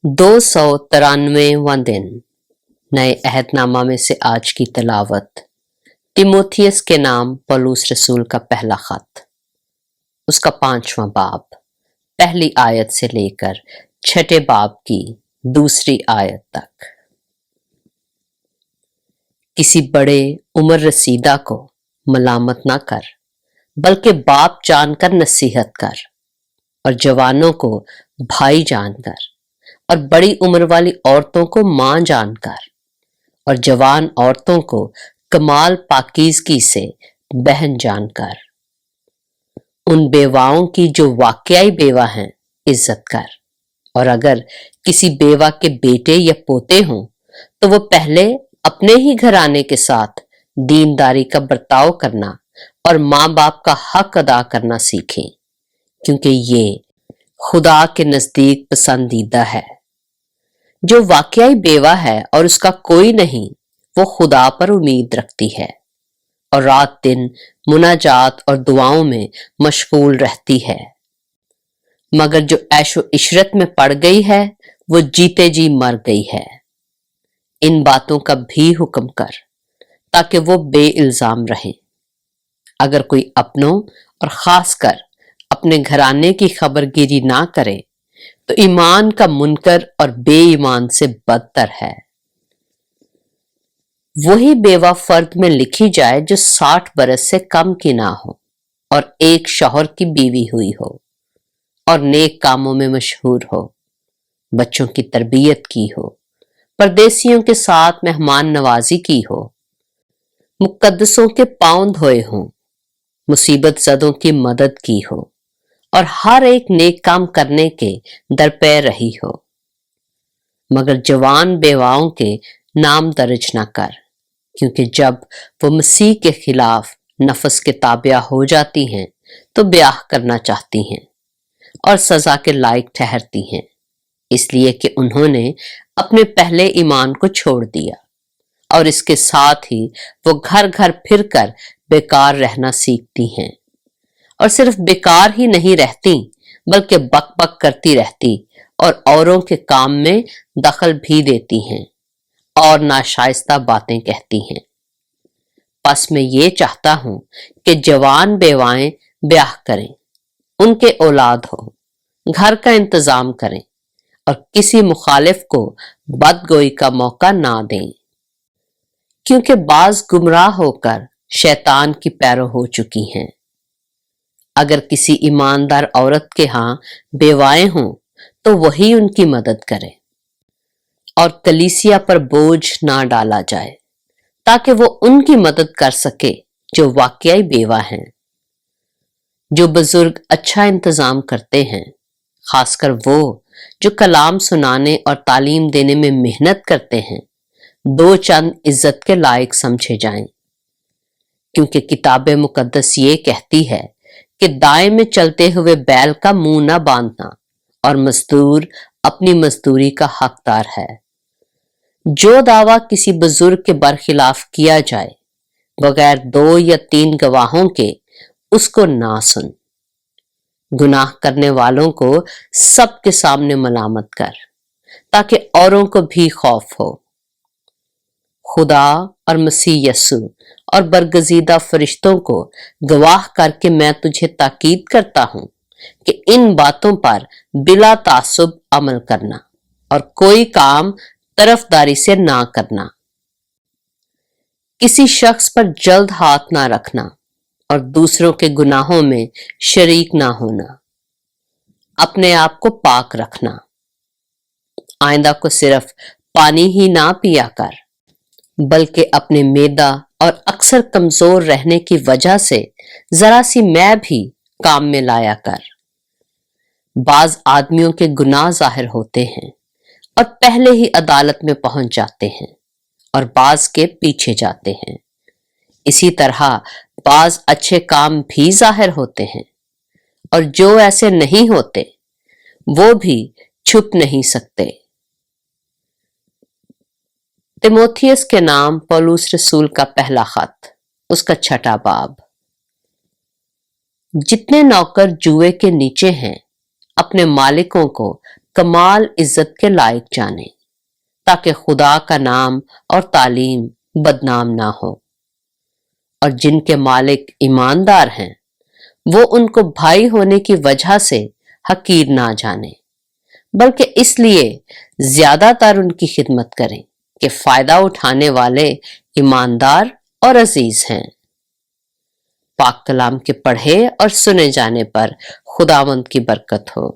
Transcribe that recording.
293वां दिन। नए अहदनामा में से आज की तलावत तिमोथियस के नाम पौलुस रसूल का पहला खत, उसका 5वां बाब, पहली आयत से लेकर 6ठे बाब की 2री आयत तक। किसी बड़े उम्र रसीदा को मलामत ना कर, बल्कि बाप जानकर नसीहत कर, और जवानों को भाई जानकर, और बड़ी उम्र वाली औरतों को मां जानकर, और जवान औरतों को कमाल पाकीज़गी से बहन जानकर। उन बेवाओं की जो वाकई बेवा हैं इज्जत कर, और अगर किसी बेवा के बेटे या पोते हों तो वो पहले अपने ही घराने के साथ दीनदारी का बर्ताव करना और माँ बाप का हक अदा करना सीखें, क्योंकि ये खुदा के नजदीक पसंदीदा है। जो वाकई बेवा है और उसका कोई नहीं, वो खुदा पर उम्मीद रखती है और रात दिन मुनाजात और दुआओं में मशगूल रहती है। मगर जो ऐशो इशरत में पड़ गई है वो जीते जी मर गई है। इन बातों का भी हुक्म कर ताकि वो बेइल्जाम रहे। अगर कोई अपनों और खासकर अपने घराने की खबरगिरी ना करे तो ईमान का मुनकर और बेईमान से बदतर है। वही बेवा फर्द में लिखी जाए जो 60 बरस से कम की ना हो और एक शौहर की बीवी हुई हो और नेक कामों में मशहूर हो, बच्चों की तरबियत की हो, परदेसियों के साथ मेहमान नवाजी की हो, मुकद्दसों के पांव धोए हों, मुसीबत ज़दों की मदद की हो और हर एक नेक काम करने के दरपे रही हो। मगर जवान बेवाओं के नाम दर्ज न कर, क्योंकि जब वो मसीह के खिलाफ नफस के ताबिया हो जाती हैं तो ब्याह करना चाहती हैं और सजा के लायक ठहरती हैं, इसलिए कि उन्होंने अपने पहले ईमान को छोड़ दिया, और इसके साथ ही वो घर घर फिरकर बेकार रहना सीखती हैं, और सिर्फ बेकार ही नहीं रहती बल्कि बक बक करती रहती और औरों के काम में दखल भी देती हैं और नाशाइस्ता बातें कहती हैं। बस मैं ये चाहता हूं कि जवान बेवाएं ब्याह करें, उनके औलाद हो, घर का इंतजाम करें और किसी मुखालिफ को बदगोई का मौका ना दें, क्योंकि बाज गुमराह होकर शैतान की पैरो हो चुकी हैं। अगर किसी ईमानदार औरत के हां बेवाएं हों तो वही उनकी मदद करे और कलीसिया पर बोझ ना डाला जाए, ताकि वो उनकी मदद कर सके जो वाकई बेवा हैं। जो बुजुर्ग अच्छा इंतजाम करते हैं, खासकर वो जो कलाम सुनाने और तालीम देने में मेहनत करते हैं, दो चंद इज्जत के लायक समझे जाएं, क्योंकि किताब मुकद्दस ये कहती है कि दाएं में चलते हुए बैल का मुंह न बांधना और मजदूर अपनी मजदूरी का हकदार है। जो दावा किसी बुजुर्ग के बरखिलाफ किया जाए, बगैर 2 या 3 गवाहों के उसको ना सुन। गुनाह करने वालों को सबके सामने मलामत कर, ताकि औरों को भी खौफ हो। खुदा और मसीह यसू और बरगजीदा फरिश्तों को गवाह करके मैं तुझे ताकीद करता हूं कि इन बातों पर बिला तासुब अमल करना और कोई काम तरफदारी से ना करना। किसी शख्स पर जल्द हाथ ना रखना और दूसरों के गुनाहों में शरीक ना होना। अपने आप को पाक रखना। आइंदा को सिर्फ पानी ही ना पिया कर, बल्कि अपने मेदा और अक्सर कमजोर रहने की वजह से जरा सी मैं भी काम में लाया कर। बाज आदमियों के गुनाह जाहिर होते हैं और पहले ही अदालत में पहुंच जाते हैं और बाज के पीछे जाते हैं। इसी तरह बाज अच्छे काम भी जाहिर होते हैं और जो ऐसे नहीं होते वो भी छुप नहीं सकते। तिमोथियस के नाम पौलुस रसूल का पहला खत, उसका 6ठा बाब। जितने नौकर जुए के नीचे हैं अपने मालिकों को کمال عزت کے لائق جانیں تاکہ خدا کا نام اور تعلیم بدنام نہ ہو، اور جن کے مالک ایماندار ہیں وہ ان کو بھائی ہونے کی وجہ سے حقیر نہ جانیں، بلکہ اس لیے زیادہ تر ان کی خدمت کریں کہ فائدہ اٹھانے والے ایماندار اور عزیز ہیں۔ پاک کلام کے پڑھے اور سنے جانے پر خداوند کی برکت ہو۔